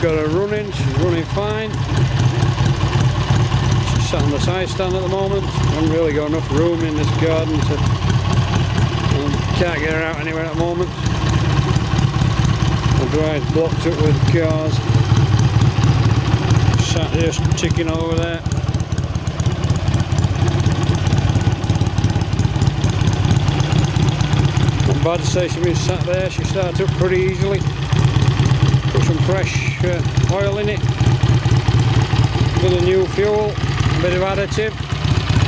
got her running, she's running fine. She's sat on the side stand at the moment. I haven't really got enough room in this garden to, can't get her out anywhere at the moment. The drive's blocked up with cars. Sat just ticking over there. Not bad to say she's been sat there. She starts up pretty easily. Put some fresh oil in it. A bit of new fuel, a bit of additive.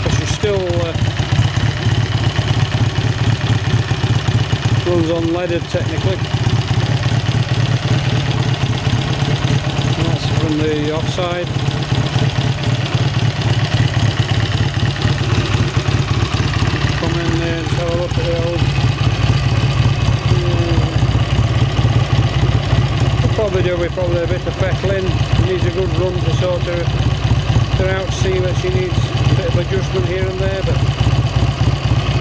But she still runs unleaded technically. And that's from the offside. Come in there and have a look at the old. Probably do with probably a bit of feckling. She needs a good run to sort her out, see where she needs a bit of adjustment here and there, but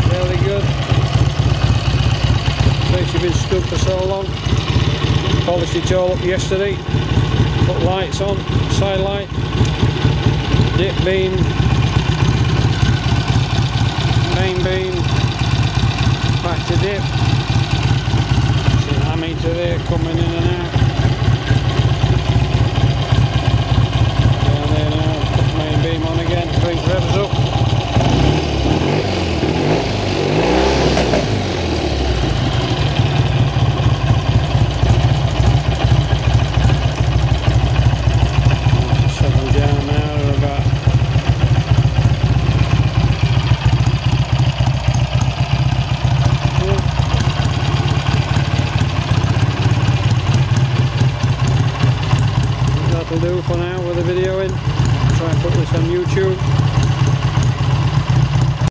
fairly good. She's been stood for so long. Polished it all up yesterday. Put lights on, side light, dip beam, main beam, back to dip. See an ammeter there coming in and out. Down there now, put the main beam on again, bring revs up. That'll do for now with the video in. Try and put this on YouTube.